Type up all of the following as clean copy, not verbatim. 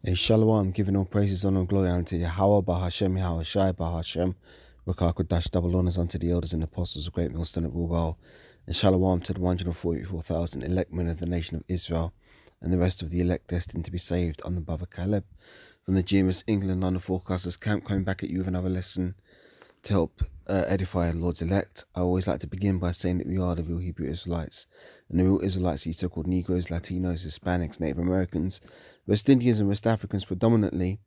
A Shalom, giving all praises, honor, and glory unto Yahweh, Bahashem, Yahweh Shai, Bahashem, Rakakodash, double honors unto the elders and apostles of Great Millstone of Rubal, and Shalom to the 144,000 elect men of the nation of Israel, and the rest of the elect destined to be saved. I'm the brother Caleb from the GMS England London Forecasters Camp, coming back at you with another lesson to help edify the Lord's elect. I always like to begin by saying that we are the real Hebrew Israelites, and the real Israelites, these so-called Negroes, Latinos, Hispanics, Native Americans, West Indians and West Africans predominantly.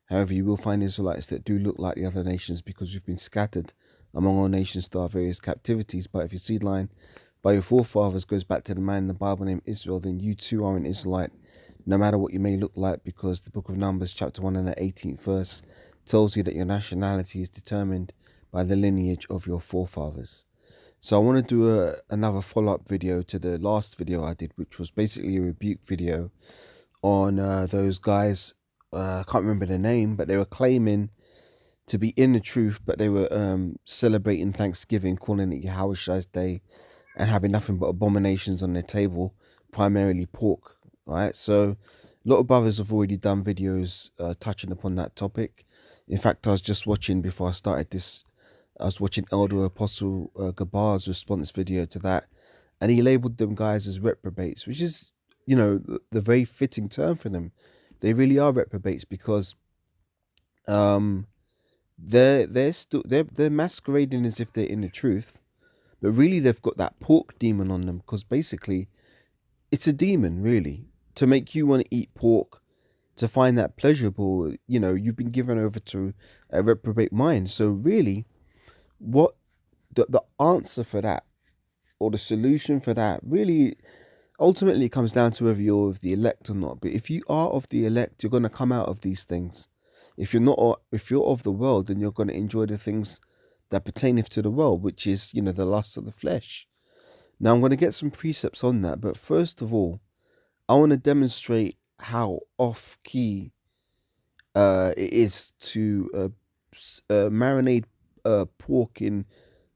However, you will find Israelites that do look like the other nations because we've been scattered among all nations to our various captivities. But if your seed line by your forefathers goes back to the man in the Bible named Israel, then you too are an Israelite, no matter what you may look like, because the book of Numbers chapter 1 and the 18th verse tells you that your nationality is determined by the lineage of your forefathers. So I want to do another follow-up video to the last video I did, which was basically a rebuke video on those guys. I can't remember the name, but they were claiming to be in the truth, but they were celebrating Thanksgiving, calling it Yahweh Shai's Day, and having nothing but abominations on their table, primarily pork. Right, so a lot of brothers have already done videos touching upon that topic. In fact, I was just watching, before I started this, I was watching Elder Apostle Gabar's response video to that, and he labeled them guys as reprobates, which is, you know, the very fitting term for them. They really are reprobates because they're masquerading as if they're in the truth, but really they've got that pork demon on them, because basically it's a demon, really, to make you want to eat pork, to find that pleasurable. You know, you've been given over to a reprobate mind. So really, what the answer for that, or the solution for that, really ultimately comes down to whether you're of the elect or not. But if you are of the elect, you're going to come out of these things. If you're not, if you're of the world, then you're going to enjoy the things that pertaineth to the world, which is, you know, the lust of the flesh. Now I'm going to get some precepts on that, but first of all, I want to demonstrate how off key it is to marinate pork in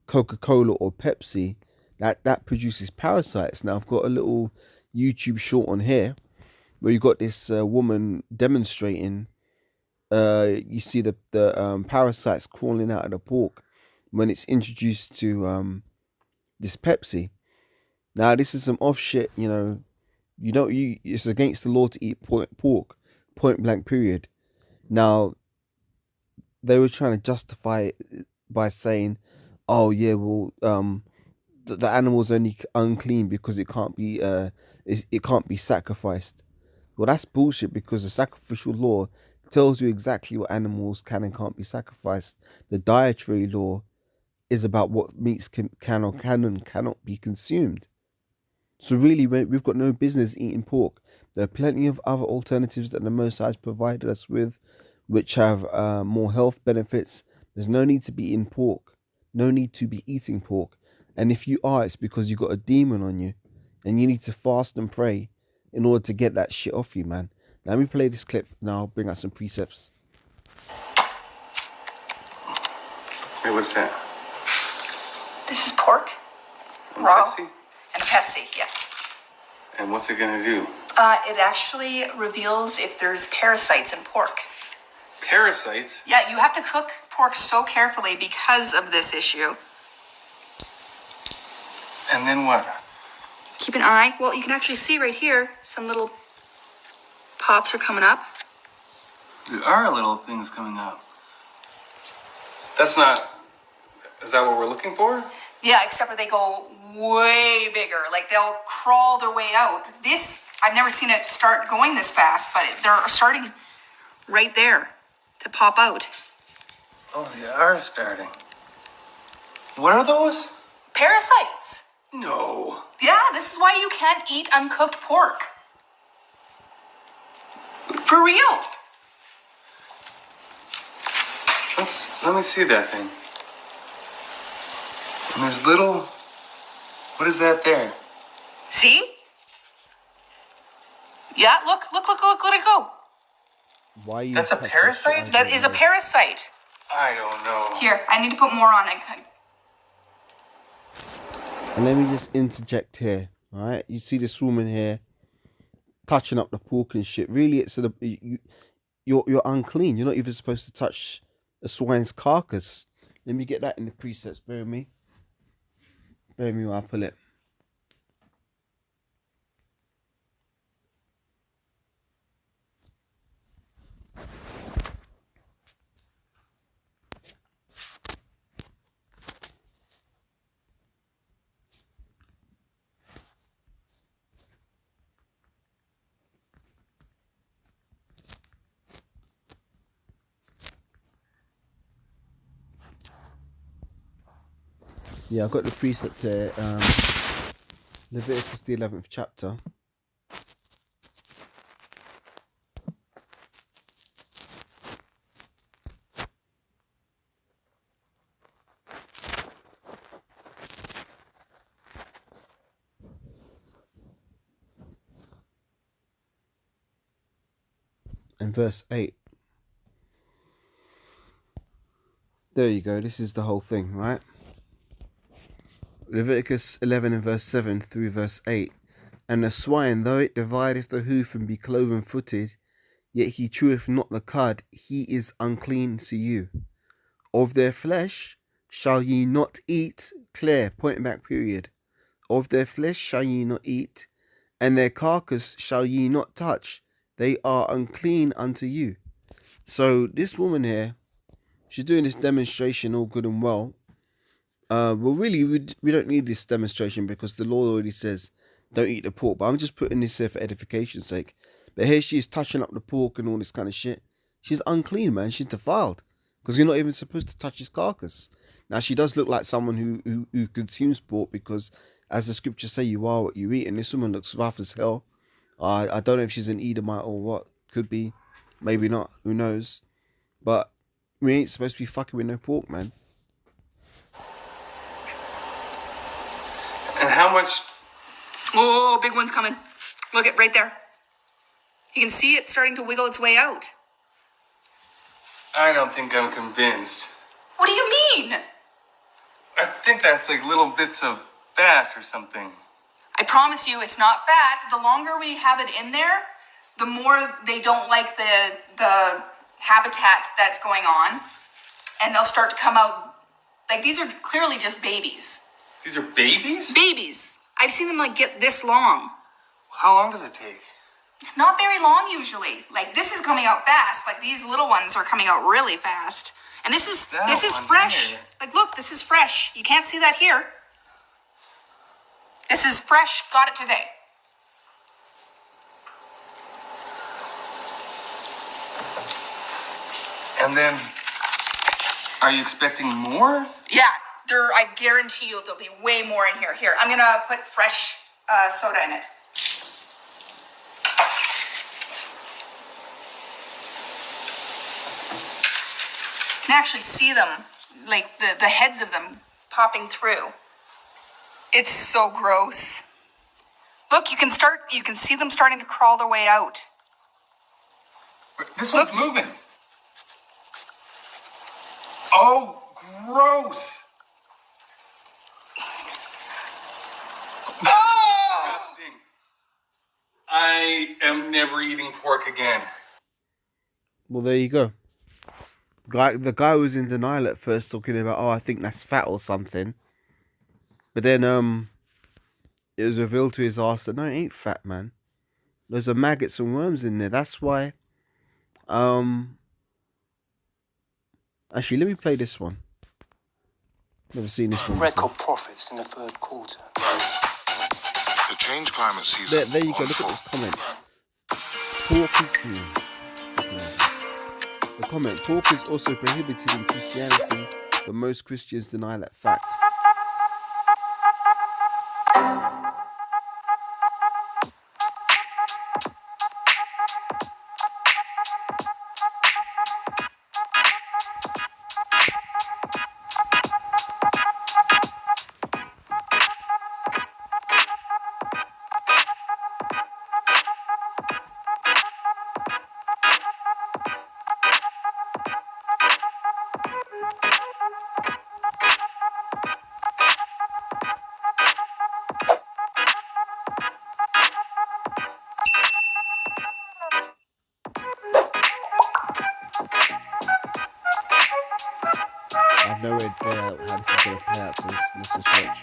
Coca-Cola or Pepsi. That produces parasites. Now I've got a little YouTube short on here where you got this woman demonstrating. You see the parasites crawling out of the pork when it's introduced to this Pepsi. Now this is some off shit, you know. It's against the law to eat pork, point blank, period. Now they were trying to justify it by saying, oh yeah, well the animal's only unclean because it can't be sacrificed. Well, that's bullshit, because the sacrificial law tells you exactly what animals can and can't be sacrificed. The dietary law is about what meats can and cannot be consumed. So really, we've got no business eating pork. There are plenty of other alternatives that the Most High has provided us with, which have more health benefits. There's no need to be eating pork. No need to be eating pork. And if you are, it's because you've got a demon on you, and you need to fast and pray in order to get that shit off you, man. Now, let me play this clip. Now I'll bring out some precepts. Hey, what's that? This is pork, raw, and Pepsi, yeah. And what's it gonna do? It actually reveals if there's parasites in pork. Parasites? Yeah, you have to cook pork so carefully because of this issue. And then what? Keep an eye. Well, you can actually see right here, some little pops are coming up. There are little things coming up. That's not... Is that what we're looking for? Yeah, except for they go way bigger. Like, they'll crawl their way out. This, I've never seen it start going this fast, but they're starting right there to pop out. Oh, they are starting. What are those? Parasites. No. Yeah, this is why you can't eat uncooked pork. For real. Let me see that thing. And there's little... What is that there? See? Yeah, look, let it go. Why you? That's a parasite? That is a parasite. I don't know. Here, I need to put more on it. And let me just interject here. All right, you see this woman here touching up the pork and shit. Really, you're unclean. You're not even supposed to touch a swine's carcass. Let me get that in the precepts. Bear with me. Bear with me while I pull it. Yeah, I've got the precept there. Leviticus, the 11th chapter. And verse 8. There you go. This is the whole thing, right? Leviticus 11 and verse 7 through verse 8. And the swine, though it divideth the hoof and be cloven-footed, yet he cheweth not the cud, he is unclean to you. Of their flesh shall ye not eat, clear, point back period. Of their flesh shall ye not eat, and their carcass shall ye not touch. They are unclean unto you. So this woman here, she's doing this demonstration, all good and well. Well, really, we don't need this demonstration because the Lord already says, don't eat the pork. But I'm just putting this here for edification's sake. But here she is touching up the pork and all this kind of shit. She's unclean, man. She's defiled. Because you're not even supposed to touch his carcass. Now, she does look like someone who consumes pork because, as the scriptures say, you are what you eat. And this woman looks rough as hell. I don't know if she's an Edomite or what. Could be. Maybe not. Who knows? But we ain't supposed to be fucking with no pork, man. And how much? Oh, big one's coming. Look it right there. You can see it starting to wiggle its way out. I don't think I'm convinced. What do you mean? I think that's like little bits of fat or something. I promise you it's not fat. The longer we have it in there, the more they don't like the habitat that's going on. And they'll start to come out. Like, these are clearly just babies. These are babies? Babies. I've seen them, like, get this long. How long does it take? Not very long, usually. Like, this is coming out fast. Like, these little ones are coming out really fast. And this is fresh. Here. Like, look, this is fresh. You can't see that here. This is fresh. Got it today. And then, are you expecting more? Yeah, I guarantee you there'll be way more in here. Here, I'm gonna put fresh soda in it. You can actually see them, like the heads of them popping through. It's so gross. Look, you can see them starting to crawl their way out. This one's moving. Oh, gross. Oh! Disgusting. I am never eating pork again. Well, there you go. The guy was in denial at first, talking about, I think that's fat or something. But then it was revealed to his ass that no, it ain't fat, man. There's maggots and worms in there. That's why. Actually, let me play this one. Never seen this one. Record profits in the third quarter. The change climate season. There you go. Look at this comment. Pork is. The comment. Pork is also prohibited in Christianity, but most Christians deny that fact. I've no idea how this is going to play out, so let's just watch.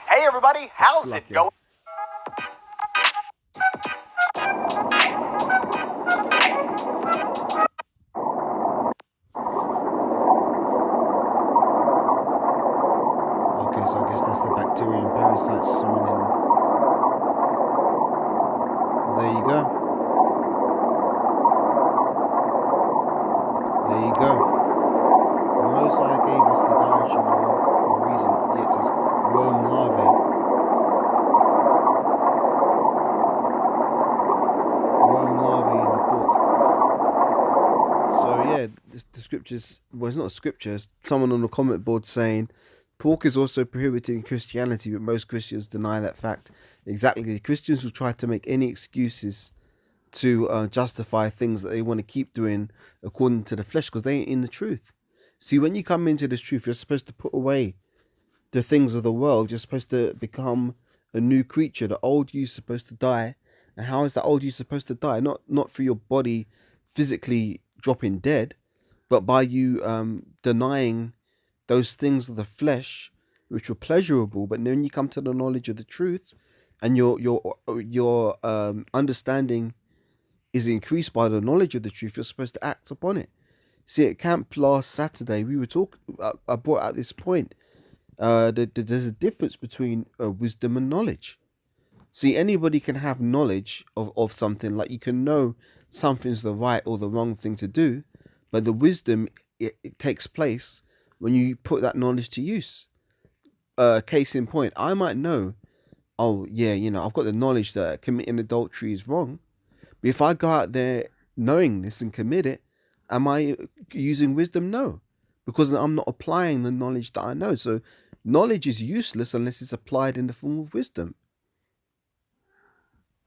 Hey everybody, how's it going? Okay, so I guess that's the bacteria and parasites swimming in. Well, there you go. There you go. The Mosai gave us the dietary law for a reason. Yeah, it says worm larvae. Worm larvae in the pork. So yeah, the scriptures, well, it's not a scripture, it's someone on the comment board saying pork is also prohibited in Christianity, but most Christians deny that fact. Exactly. The Christians will try to make any excuses to justify things that they want to keep doing according to the flesh, because they ain't in the truth. See, when you come into this truth, you're supposed to put away the things of the world. You're supposed to become a new creature. The old you's supposed to die. And how is that old you supposed to die? Not through your body physically dropping dead, but by you denying those things of the flesh which were pleasurable. But then you come to the knowledge of the truth, and your understanding is increased by the knowledge of the truth. You're supposed to act upon it. See, at camp last Saturday, we were talking. I brought out this point. There's a difference between wisdom and knowledge. See, anybody can have knowledge of something, like you can know something's the right or the wrong thing to do, but the wisdom, it takes place when you put that knowledge to use. Case in point, I might know, oh yeah, I've got the knowledge that committing adultery is wrong, but if I go out there knowing this and commit it, am I using wisdom? No, because I'm not applying the knowledge that I know. So knowledge is useless unless it's applied in the form of wisdom.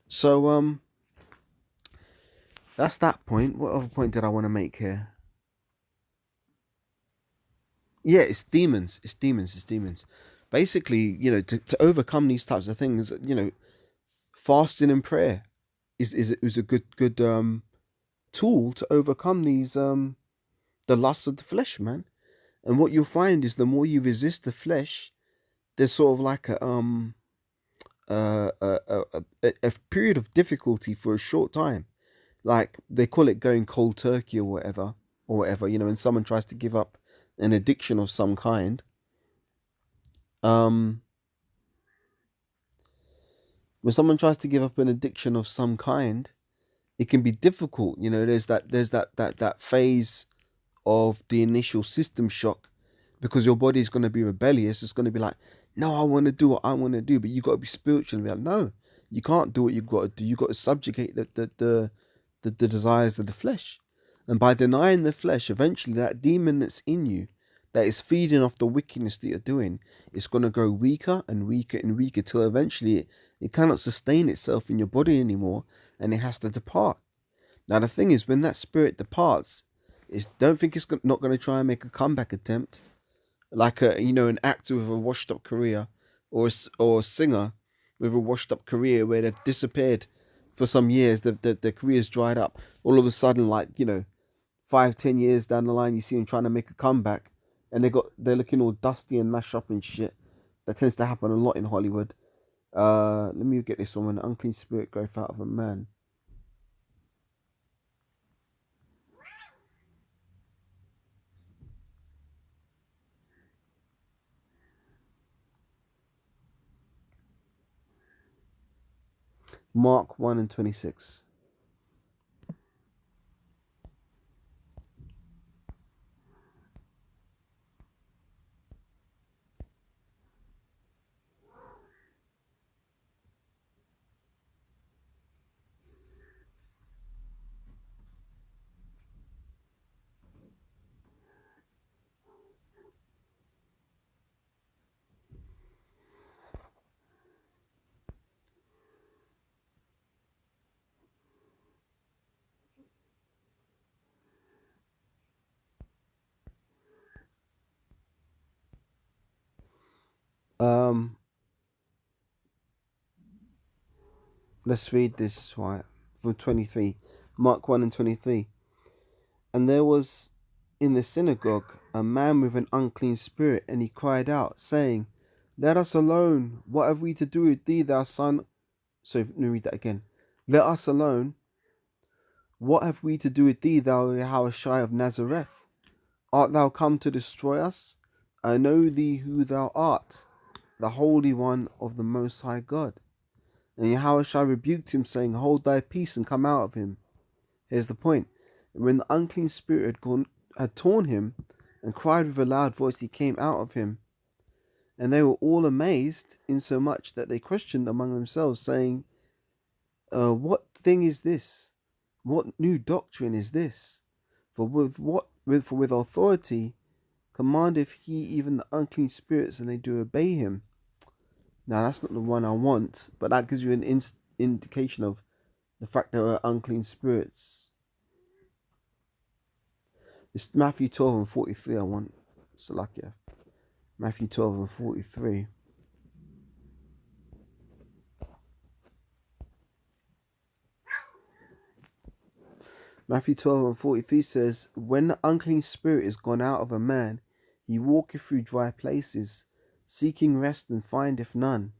So that's that point. What other point did I want to make here? Yeah, it's demons. It's demons. Basically, to overcome these types of things, fasting and prayer is a good tool to overcome these the lusts of the flesh, man. And what you'll find is the more you resist the flesh, there's sort of like a period of difficulty for a short time. Like they call it going cold turkey or whatever, when someone tries to give up an addiction of some kind. When someone tries to give up an addiction of some kind, it can be difficult. You know, there's that phase of the initial system shock, because your body is going to be rebellious. It's going to be like, no, I want to do what I want to do, but you got to be spiritual and be like, no, you can't do what you got to do. You got to subjugate the desires of the flesh, and by denying the flesh, eventually that demon that's in you, that is feeding off the wickedness that you're doing, it's going to grow weaker and weaker and weaker till eventually it cannot sustain itself in your body anymore, and it has to depart. Now the thing is, when that spirit departs, don't think it's not going to try and make a comeback attempt, like an actor with a washed up career, or a singer with a washed up career where they've disappeared for some years, their career's dried up. All of a sudden, 5-10 years down the line, you see them trying to make a comeback, and they're looking all dusty and mashed up and shit. That tends to happen a lot in Hollywood. Let me get this one. When an unclean spirit goeth out of a man. Mark 1:26. Let's read this right from 23. Mark 1:23. And there was in the synagogue a man with an unclean spirit, and he cried out, saying, let us alone. What have we to do with thee, thou son? So let me read that again. Let us alone. What have we to do with thee, thou Yahushua of Nazareth? Art thou come to destroy us? I know thee who thou art, the Holy One of the Most High God. And Yahushua rebuked him, saying, hold thy peace and come out of him. Here's the point. When the unclean spirit had torn him and cried with a loud voice, he came out of him. And they were all amazed, insomuch that they questioned among themselves, saying, what thing is this? What new doctrine is this? For with authority commandeth he even the unclean spirits, and they do obey him. Now that's not the one I want, but that gives you an indication of the fact there are unclean spirits. It's Matthew 12:43 I want. Salakia. Matthew 12:43. Matthew 12:43 says, when the unclean spirit is gone out of a man, he walketh through dry places, seeking rest, and findeth none.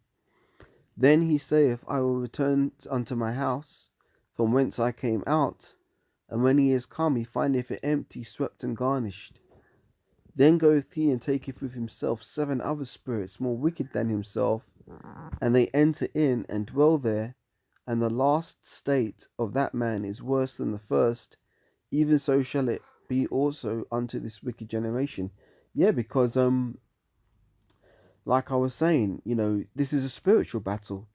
Then he saith, I will return unto my house, from whence I came out. And when he is come, he findeth it empty, swept, and garnished. Then goeth he and taketh with himself 7 other spirits more wicked than himself, and they enter in and dwell there. And the last state of that man is worse than the first. Even so shall it be also unto this wicked generation. Yeah, because like I was saying, this is a spiritual battle.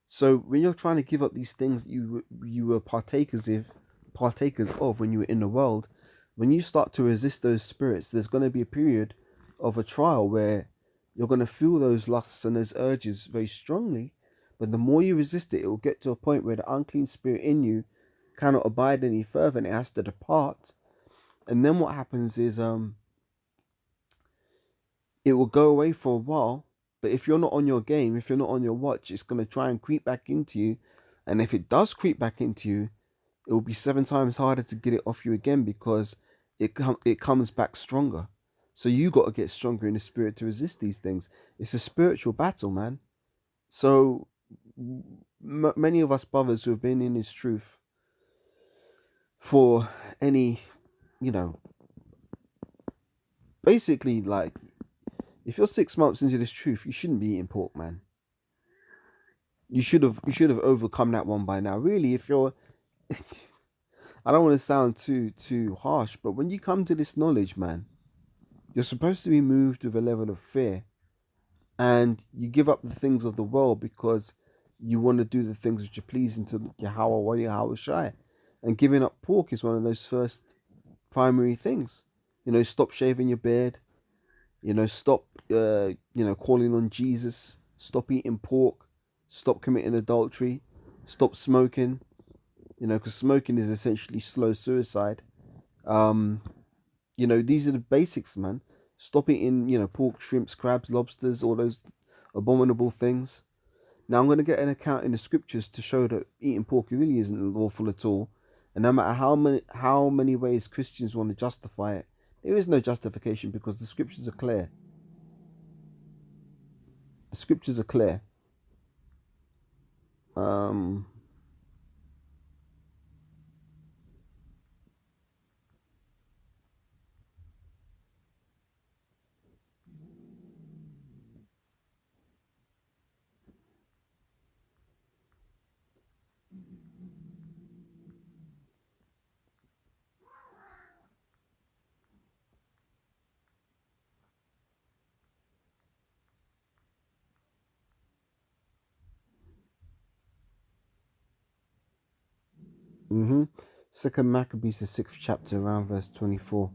So when you're trying to give up these things that you were partakers of when you were in the world, when you start to resist those spirits, there's going to be a period of a trial where you're going to feel those lusts and those urges very strongly. But the more you resist it, it will get to a point where the unclean spirit in you cannot abide any further, and it has to depart. And then what happens is it will go away for a while, but if you're not on your game, if you're not on your watch, it's going to try and creep back into you. And if it does creep back into you, it will be 7 times harder to get it off you again, because it comes back stronger. So you got to get stronger in the spirit to resist these things. It's a spiritual battle, man. So many of us brothers who have been in this truth for any, basically, like, if you're 6 months into this truth, you shouldn't be eating pork, man. You should have overcome that one by now. Really, if you're I don't want to sound too harsh, but when you come to this knowledge, man, you're supposed to be moved with a level of fear, and you give up the things of the world because you want to do the things which are pleasing to Yahweh or Yahweh Shai. And giving up pork is one of those first primary things. Stop shaving your beard. Stop calling on Jesus. Stop eating pork. Stop committing adultery. Stop smoking. Because smoking is essentially slow suicide. These are the basics, man. Stop eating, pork, shrimps, crabs, lobsters, all those abominable things. Now, I'm going to get an account in the scriptures to show that eating pork really isn't lawful at all. And no matter how many ways Christians want to justify it, there is no justification because the scriptures are clear. The scriptures are clear. Second Maccabees, the 6th chapter, around verse 24.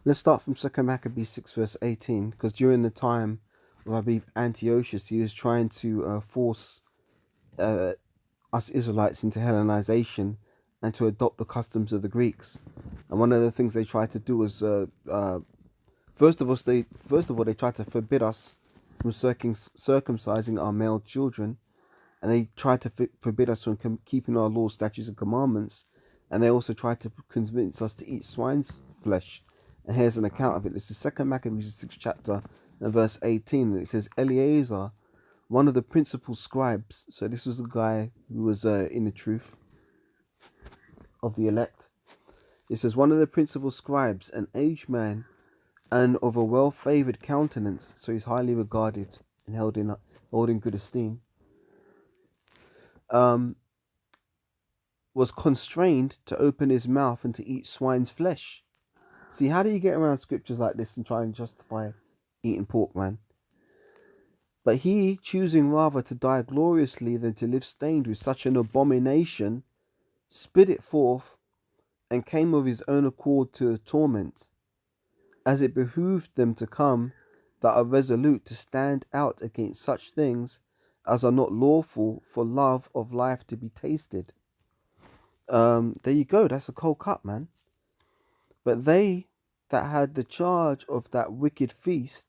Let's start from 2 Maccabees 6 verse 18, because during the time of, I believe, Antiochus, he was trying to force us Israelites into Hellenization and to adopt the customs of the Greeks. And one of the things they tried to do was, first of all, they tried to forbid us from circumcising our male children, and they tried to forbid us from keeping our laws, statutes, and commandments, and they also tried to convince us to eat swine's flesh. And here's an account of it. This is 2 Maccabees 6th chapter and verse 18. And it says, Eleazar, one of the principal scribes, so this was a guy who was in the truth of the elect. It says, one of the principal scribes, an aged man, and of a well-favoured countenance, so he's highly regarded and held in good esteem, was constrained to open his mouth and to eat swine's flesh. See, how do you get around scriptures like this and try and justify eating pork, man? But he, choosing rather to die gloriously than to live stained with such an abomination, spit it forth, and came of his own accord to the torment, as it behooved them to come that are resolute to stand out against such things as are not lawful for love of life to be tasted. There you go, that's a cold cut, man. But they that had the charge of that wicked feast,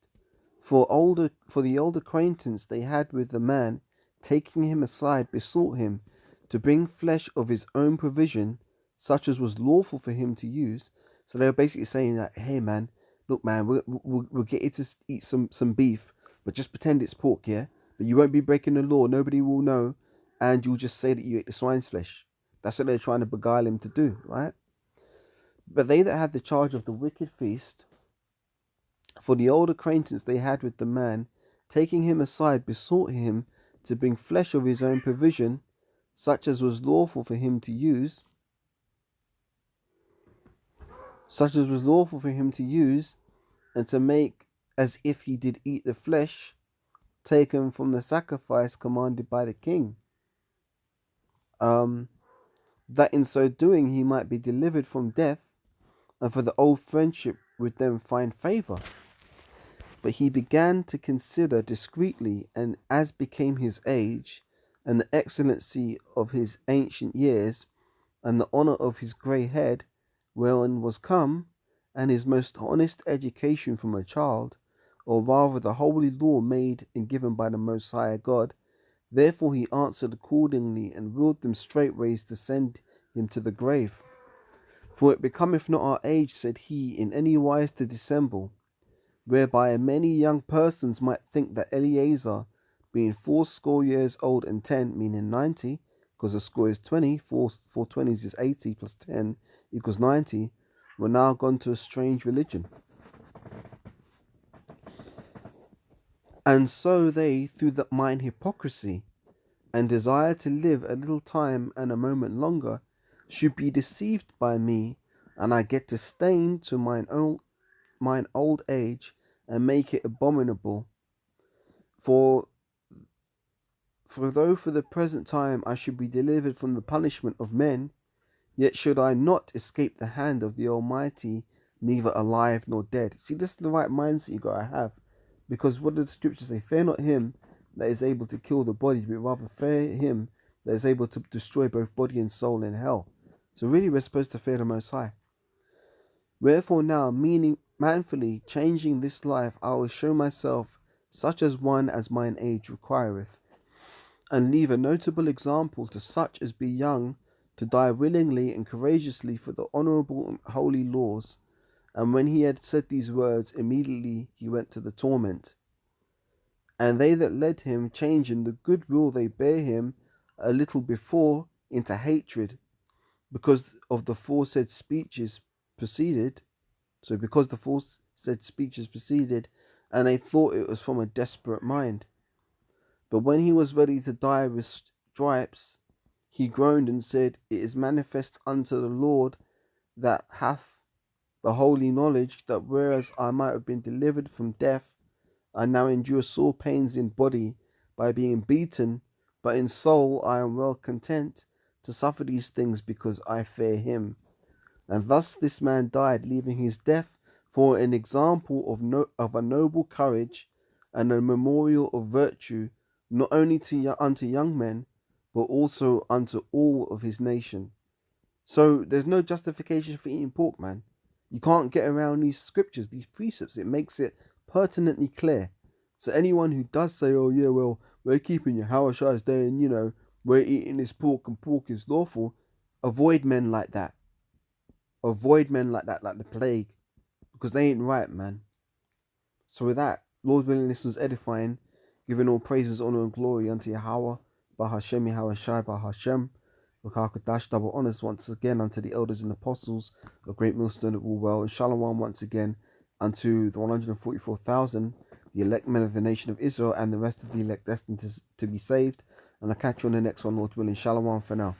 for the old acquaintance they had with the man, taking him aside, besought him to bring flesh of his own provision, such as was lawful for him to use. So they were basically saying that, hey man, look man, we'll get you to eat some beef, but just pretend it's pork, yeah? But you won't be breaking the law, nobody will know, and you'll just say that you ate the swine's flesh. That's what they're trying to beguile him to do, right? But they that had the charge of the wicked feast, for the old acquaintance they had with the man, taking him aside, besought him to bring flesh of his own provision, such as was lawful for him to use, and to make as if he did eat the flesh taken from the sacrifice commanded by the king, that in so doing he might be delivered from death, and for the old friendship with them find favour. But he began to consider discreetly, and as became his age, and the excellency of his ancient years, and the honour of his grey head, whereon was come, and his most honest education from a child, or rather the holy law made and given by the Most High God. Therefore he answered accordingly, and willed them straightways to send him to the grave. For it becometh not our age, said he, in any wise to dissemble, whereby many young persons might think that Eleazar, being 80 years old and 10, meaning 90, because a score is 20, 4 20s is 80 plus 10 equals 90, were now gone to a strange religion. And so they, through mine hypocrisy, and desire to live a little time and a moment longer, should be deceived by me, and I get disdain to mine old age, and make it abominable. For though for the present time I should be delivered from the punishment of men, yet should I not escape the hand of the Almighty, neither alive nor dead. See, this is the right mindset you gotta have. Because what does the scripture say? Fear not him that is able to kill the body, but rather fear him that is able to destroy both body and soul in hell. So really we're supposed to fear the Most High. Wherefore now, meaning manfully changing this life, I will show myself such as one as mine age requireth, and leave a notable example to such as be young, to die willingly and courageously for the honourable and holy laws. And when he had said these words, immediately he went to the torment. And they that led him, changing the good will they bare him a little before into hatred, because of the foresaid speeches proceeded. So because the foresaid speeches proceeded, and they thought it was from a desperate mind. But when he was ready to die with stripes, he groaned and said, It is manifest unto the Lord that hath the holy knowledge, that whereas I might have been delivered from death, I now endure sore pains in body by being beaten, but in soul I am well content to suffer these things, because I fear him. And thus this man died, leaving his death for an example of a noble courage and a memorial of virtue, not only unto young men, but also unto all of his nation. So there's no justification for eating pork, man. You can't get around these scriptures, these precepts. It makes it pertinently clear. So anyone who does say, oh yeah, well, we're keeping Yahweh Shai's day and, we're eating this pork and pork is lawful, avoid men like that. Avoid men like that, like the plague. Because they ain't right, man. So with that, Lord willing, this was edifying, giving all praises, honor, and glory unto Yahweh, Bahashem, Yahweh Shai, Bahashem. Wakakadash, double honors once again unto the elders and apostles of Great Millstone of Woolwell, and Shalom once again unto the 144,000, the elect men of the nation of Israel, and the rest of the elect destined to be saved. And I'll catch you on the next one, Lord willing. Shalom for now.